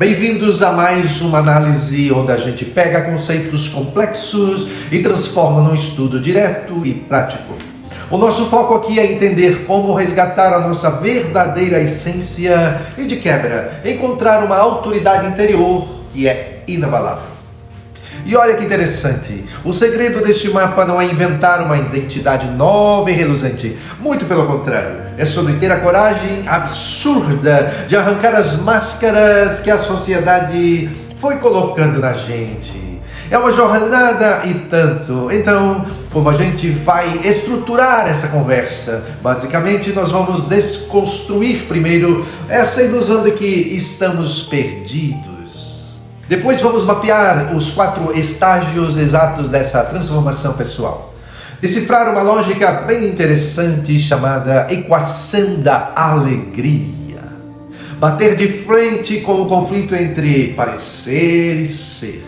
Bem-vindos a mais uma análise onde a gente pega conceitos complexos e transforma num estudo direto e prático. O nosso foco aqui é entender como resgatar a nossa verdadeira essência e, de quebra, encontrar uma autoridade interior que é inabalável. E olha que interessante, o segredo deste mapa não é inventar uma identidade nova e reluzente. Muito pelo contrário, é sobre ter a coragem absurda de arrancar as máscaras que a sociedade foi colocando na gente. É uma jornada e tanto. Então, como a gente vai estruturar essa conversa? Basicamente, nós vamos desconstruir primeiro essa ilusão de que estamos perdidos. Depois vamos mapear os 4 estágios exatos dessa transformação pessoal. Decifrar uma lógica bem interessante chamada equação da alegria. Bater de frente com o conflito entre parecer e ser.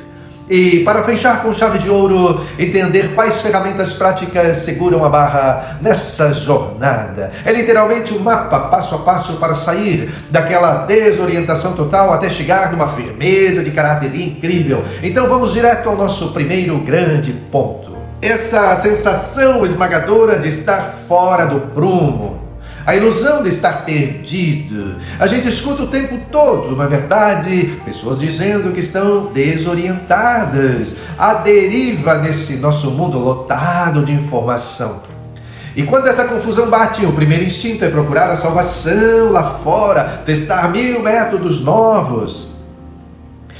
E para fechar com chave de ouro, entender quais ferramentas práticas seguram a barra nessa jornada. É literalmente um mapa passo a passo para sair daquela desorientação total até chegar numa firmeza de caráter incrível. Então vamos direto ao nosso primeiro grande ponto. Essa sensação esmagadora de estar fora do prumo. A ilusão de estar perdido. A gente escuta o tempo todo, não é verdade? Pessoas dizendo que estão desorientadas, à deriva nesse nosso mundo lotado de informação. E quando essa confusão bate, o primeiro instinto é procurar a salvação lá fora, testar 1000 métodos novos.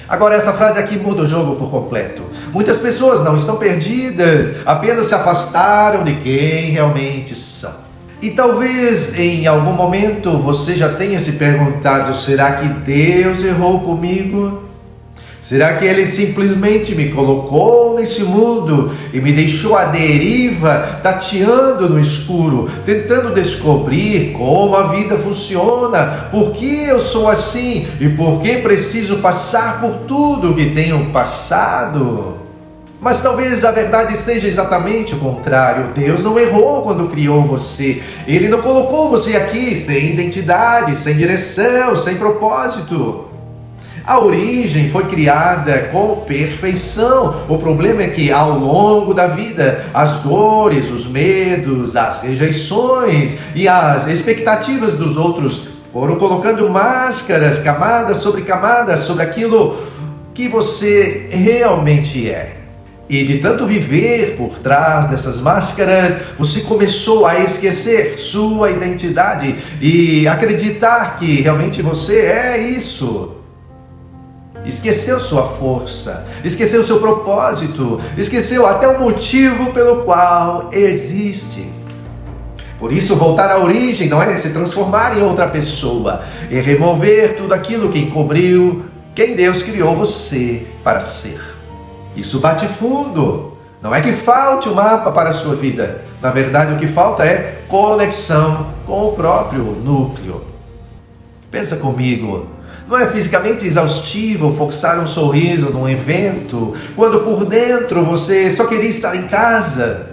Agora essa frase aqui muda o jogo por completo. Muitas pessoas não estão perdidas, apenas se afastaram de quem realmente são. E talvez em algum momento você já tenha se perguntado: será que Deus errou comigo? Será que Ele simplesmente me colocou nesse mundo e me deixou à deriva, tateando no escuro, tentando descobrir como a vida funciona, por que eu sou assim e por que preciso passar por tudo que tenho passado? Mas talvez a verdade seja exatamente o contrário. Deus não errou quando criou você. Ele não colocou você aqui sem identidade, sem direção, sem propósito. A origem foi criada com perfeição. O problema é que ao longo da vida, as dores, os medos, as rejeições e as expectativas dos outros foram colocando máscaras, camadas sobre aquilo que você realmente é. E de tanto viver por trás dessas máscaras, você começou a esquecer sua identidade e acreditar que realmente você é isso. Esqueceu sua força, esqueceu seu propósito, esqueceu até o motivo pelo qual existe. Por isso, voltar à origem não é se transformar em outra pessoa, é remover tudo aquilo que encobriu quem Deus criou você para ser. Isso bate fundo. Não é que falte um mapa para a sua vida. Na verdade, o que falta é conexão com o próprio núcleo. Pensa comigo. Não é fisicamente exaustivo forçar um sorriso num evento, quando por dentro você só queria estar em casa?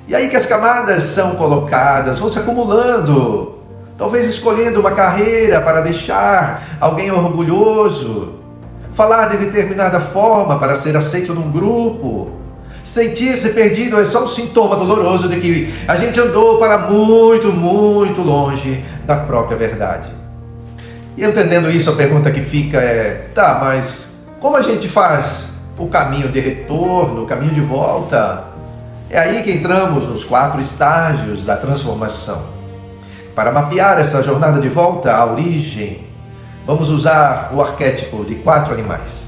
E aí que as camadas são colocadas, vão se acumulando. Talvez escolhendo uma carreira para deixar alguém orgulhoso. Falar de determinada forma para ser aceito num grupo. Sentir-se perdido é só um sintoma doloroso de que a gente andou para muito, muito longe da própria verdade. E entendendo isso, a pergunta que fica é: tá, mas como a gente faz o caminho de retorno, o caminho de volta? É aí que entramos nos 4 estágios da transformação. Para mapear essa jornada de volta à origem, vamos usar o arquétipo de 4 animais.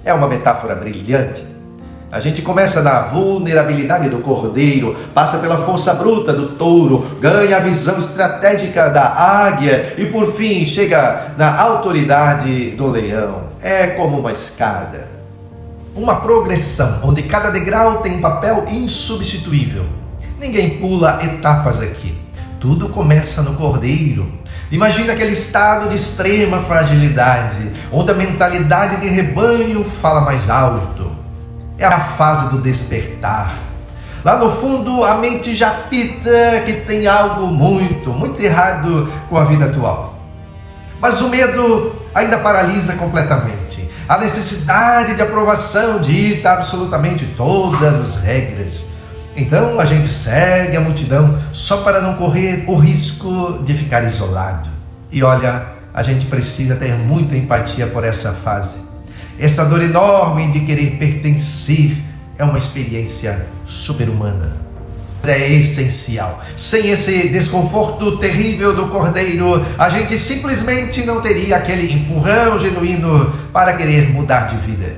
É uma metáfora brilhante. A gente começa na vulnerabilidade do cordeiro, passa pela força bruta do touro, ganha a visão estratégica da águia e por fim chega na autoridade do leão. É como uma escada. Uma progressão onde cada degrau tem um papel insubstituível. Ninguém pula etapas aqui. Tudo começa no cordeiro. Imagina aquele estado de extrema fragilidade, onde a mentalidade de rebanho fala mais alto. É a fase do despertar. Lá no fundo, a mente já pita que tem algo muito errado com a vida atual. Mas o medo ainda paralisa completamente. A necessidade de aprovação dita absolutamente todas as regras. Então a gente segue a multidão só para não correr o risco de ficar isolado. E olha, a gente precisa ter muita empatia por essa fase. Essa dor enorme de querer pertencer é uma experiência super-humana. É essencial. Sem esse desconforto terrível do cordeiro, a gente simplesmente não teria aquele empurrão genuíno para querer mudar de vida.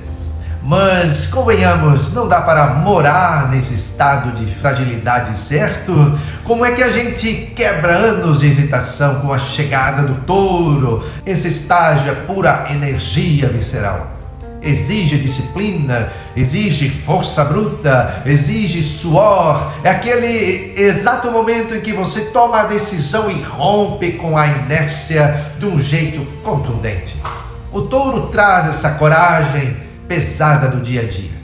Mas, convenhamos, não dá para morar nesse estado de fragilidade, certo? Como é que a gente quebra anos de hesitação com a chegada do touro? Esse estágio é pura energia visceral. Exige disciplina, exige força bruta, exige suor. É aquele exato momento em que você toma a decisão e rompe com a inércia de um jeito contundente. O touro traz essa coragem pesada do dia a dia.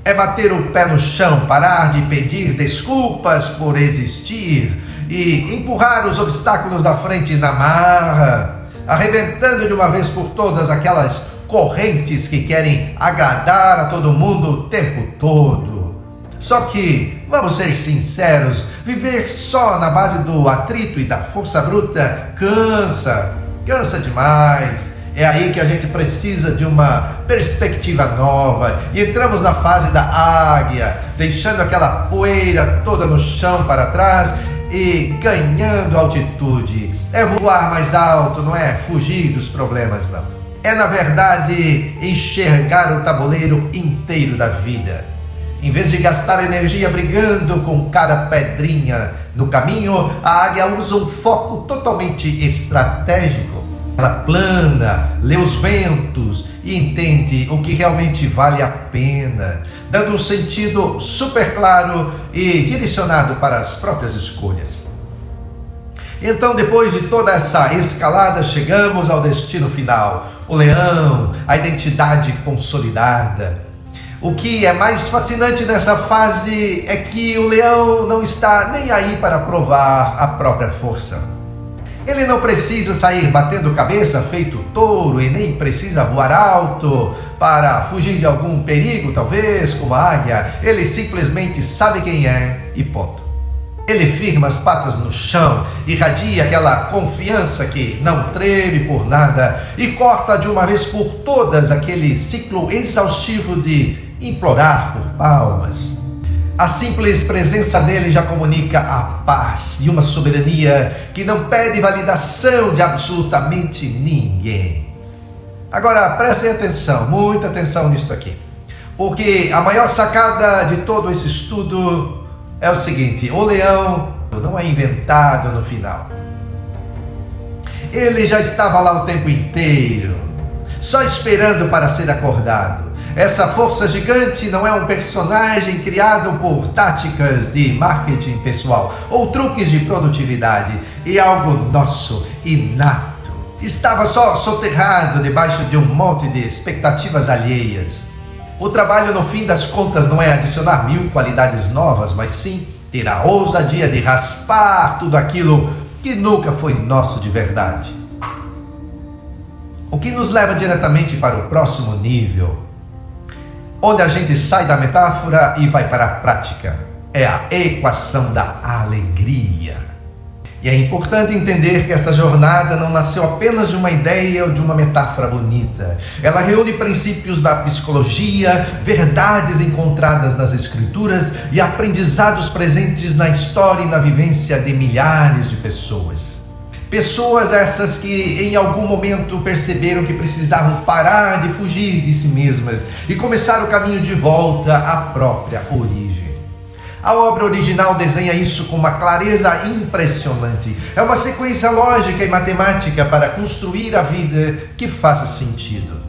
É bater o pé no chão, parar de pedir desculpas por existir e empurrar os obstáculos da frente na marra, arrebentando de uma vez por todas aquelas correntes que querem agradar a todo mundo o tempo todo. Só que, vamos ser sinceros, viver só na base do atrito e da força bruta cansa demais. É aí que a gente precisa de uma perspectiva nova e entramos na fase da águia, deixando aquela poeira toda no chão para trás e ganhando altitude. É voar mais alto, não é fugir dos problemas, não. É, na verdade, enxergar o tabuleiro inteiro da vida. Em vez de gastar energia brigando com cada pedrinha no caminho, a águia usa um foco totalmente estratégico. Ela plana, lê os ventos e entende o que realmente vale a pena, dando um sentido super claro e direcionado para as próprias escolhas. Então, depois de toda essa escalada, chegamos ao destino final, o leão, a identidade consolidada. O que é mais fascinante nessa fase é que o leão não está nem aí para provar a própria força. Ele não precisa sair batendo cabeça feito touro e nem precisa voar alto para fugir de algum perigo, talvez, como a águia. Ele simplesmente sabe quem é e ponto. Ele firma as patas no chão, irradia aquela confiança que não treme por nada e corta de uma vez por todas aquele ciclo exaustivo de implorar por palmas. A simples presença dele já comunica a paz e uma soberania que não pede validação de absolutamente ninguém. Agora, prestem atenção, muita atenção nisso aqui. Porque a maior sacada de todo esse estudo é o seguinte: o leão não é inventado no final. Ele já estava lá o tempo inteiro, só esperando para ser acordado. Essa força gigante não é um personagem criado por táticas de marketing pessoal ou truques de produtividade. É algo nosso, inato. Estava só soterrado debaixo de um monte de expectativas alheias. O trabalho, no fim das contas, não é adicionar 1000 qualidades novas, mas sim ter a ousadia de raspar tudo aquilo que nunca foi nosso de verdade. O que nos leva diretamente para o próximo nível, onde a gente sai da metáfora e vai para a prática. É a equação da alegria. E é importante entender que essa jornada não nasceu apenas de uma ideia ou de uma metáfora bonita. Ela reúne princípios da psicologia, verdades encontradas nas escrituras e aprendizados presentes na história e na vivência de milhares de pessoas. Pessoas essas que em algum momento perceberam que precisavam parar de fugir de si mesmas e começar o caminho de volta à própria origem. A obra original desenha isso com uma clareza impressionante. É uma sequência lógica e matemática para construir a vida que faça sentido.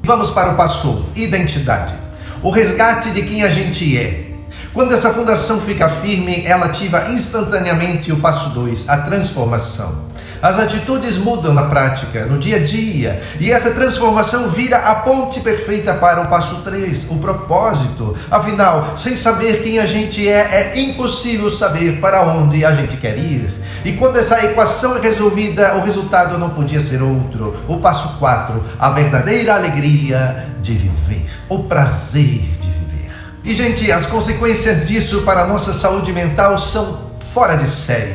Vamos para o passo 1, identidade. O resgate de quem a gente é. Quando essa fundação fica firme, ela ativa instantaneamente o passo 2, a transformação. As atitudes mudam na prática, no dia a dia, e essa transformação vira a ponte perfeita para o passo 3, o propósito. Afinal, sem saber quem a gente é impossível saber para onde a gente quer ir. E quando essa equação é resolvida, o resultado não podia ser outro. O passo 4, a verdadeira alegria de viver, o prazer de viver. E, gente, as consequências disso para a nossa saúde mental são fora de série.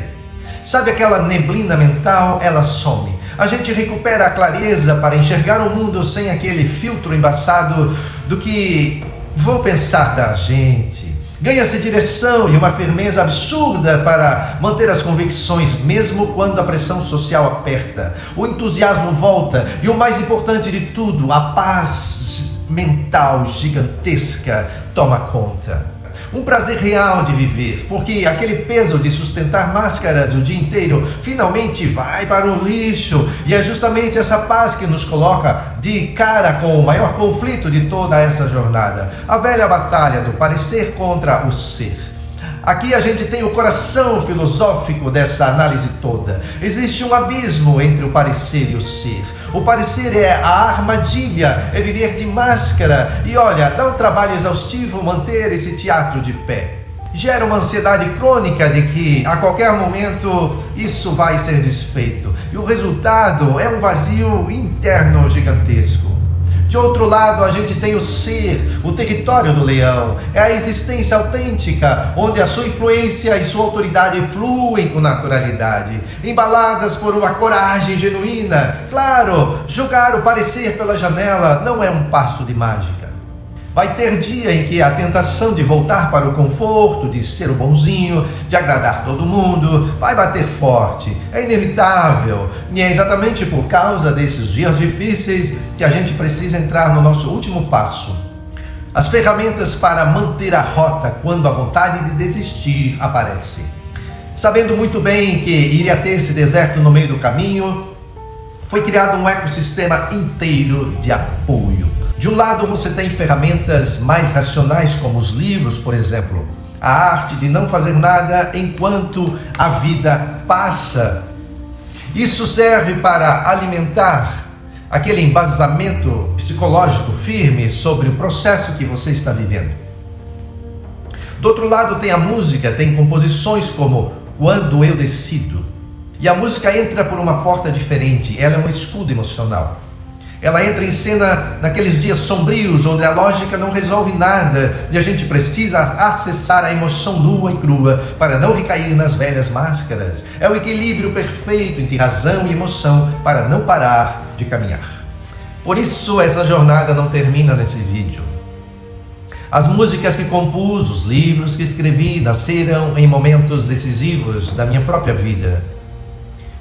Sabe aquela neblina mental? Ela some. A gente recupera a clareza para enxergar o mundo sem aquele filtro embaçado do que vão pensar da gente. Ganha-se direção e uma firmeza absurda para manter as convicções, mesmo quando a pressão social aperta. O entusiasmo volta e, o mais importante de tudo, a paz mental gigantesca toma conta. Um prazer real de viver, porque aquele peso de sustentar máscaras o dia inteiro finalmente vai para o lixo, e é justamente essa paz que nos coloca de cara com o maior conflito de toda essa jornada, a velha batalha do parecer contra o ser. Aqui a gente tem o coração filosófico dessa análise toda. Existe um abismo entre o parecer e o ser. O parecer é a armadilha, é viver de máscara. E olha, dá um trabalho exaustivo manter esse teatro de pé. Gera uma ansiedade crônica de que a qualquer momento isso vai ser desfeito. E o resultado é um vazio interno gigantesco. De outro lado, a gente tem o ser, o território do leão. É a existência autêntica, onde a sua influência e sua autoridade fluem com naturalidade, embaladas por uma coragem genuína. Claro, jogar o parecer pela janela não é um passo de mágica. Vai ter dia em que a tentação de voltar para o conforto, de ser o bonzinho, de agradar todo mundo, vai bater forte. É inevitável. E é exatamente por causa desses dias difíceis que a gente precisa entrar no nosso último passo. As ferramentas para manter a rota quando a vontade de desistir aparece. Sabendo muito bem que iria ter esse deserto no meio do caminho, foi criado um ecossistema inteiro de apoio. De um lado você tem ferramentas mais racionais, como os livros, por exemplo. A arte de não fazer nada enquanto a vida passa. Isso serve para alimentar aquele embasamento psicológico firme sobre o processo que você está vivendo. Do outro lado tem a música, tem composições como Quando Eu Decido. E a música entra por uma porta diferente, ela é um escudo emocional. Ela entra em cena naqueles dias sombrios, onde a lógica não resolve nada e a gente precisa acessar a emoção nua e crua para não recair nas velhas máscaras. É o equilíbrio perfeito entre razão e emoção para não parar de caminhar. Por isso essa jornada não termina nesse vídeo. As músicas que compus, os livros que escrevi, nasceram em momentos decisivos da minha própria vida.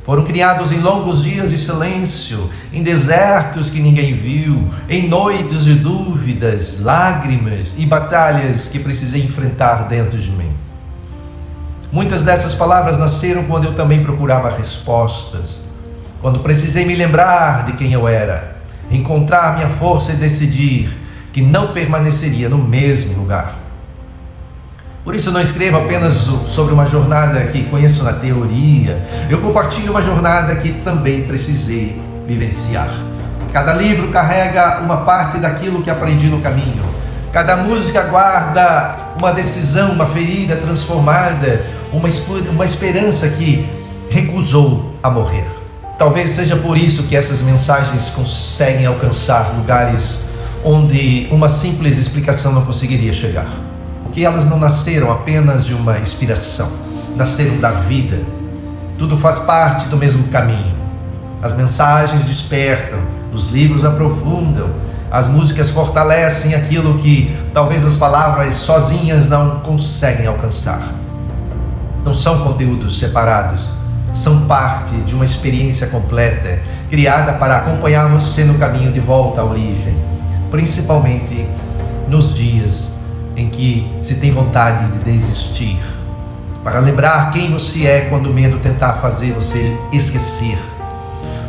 Foram criados em longos dias de silêncio, em desertos que ninguém viu, em noites de dúvidas, lágrimas e batalhas que precisei enfrentar dentro de mim. Muitas dessas palavras nasceram quando eu também procurava respostas, quando precisei me lembrar de quem eu era, encontrar minha força e decidir que não permaneceria no mesmo lugar. Por isso eu não escrevo apenas sobre uma jornada que conheço na teoria, eu compartilho uma jornada que também precisei vivenciar. Cada livro carrega uma parte daquilo que aprendi no caminho. Cada música guarda uma decisão, uma ferida transformada, uma esperança que recusou a morrer. Talvez seja por isso que essas mensagens conseguem alcançar lugares onde uma simples explicação não conseguiria chegar. Porque elas não nasceram apenas de uma inspiração, nasceram da vida. Tudo faz parte do mesmo caminho. As mensagens despertam, os livros aprofundam, as músicas fortalecem aquilo que talvez as palavras sozinhas não conseguem alcançar. Não são conteúdos separados, são parte de uma experiência completa, criada para acompanhar você no caminho de volta à origem, principalmente nos dias em que se tem vontade de desistir, para lembrar quem você é quando o medo tentar fazer você esquecer,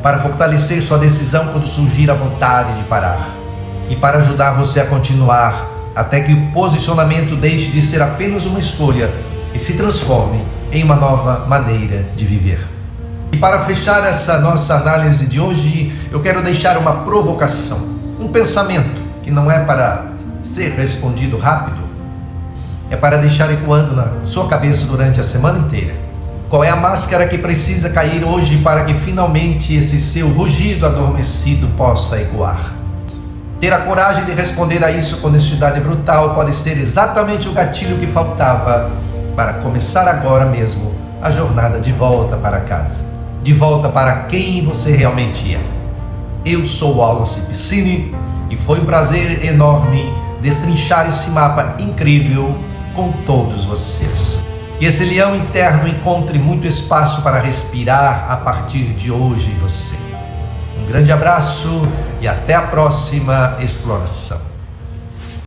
para fortalecer sua decisão quando surgir a vontade de parar, e para ajudar você a continuar até que o posicionamento deixe de ser apenas uma escolha e se transforme em uma nova maneira de viver. E para fechar essa nossa análise de hoje, eu quero deixar uma provocação, um pensamento que não é para ser respondido rápido, é para deixar ecoando na sua cabeça durante a semana inteira. Qual é a máscara que precisa cair hoje para que finalmente esse seu rugido adormecido possa ecoar? Ter a coragem de responder a isso com honestidade brutal pode ser exatamente o gatilho que faltava para começar agora mesmo a jornada de volta para casa. De volta para quem você realmente é. Eu sou Wallace Piscine e foi um prazer enorme destrinchar esse mapa incrível com todos vocês. Que esse leão interno encontre muito espaço para respirar a partir de hoje em você. Um grande abraço e até a próxima exploração.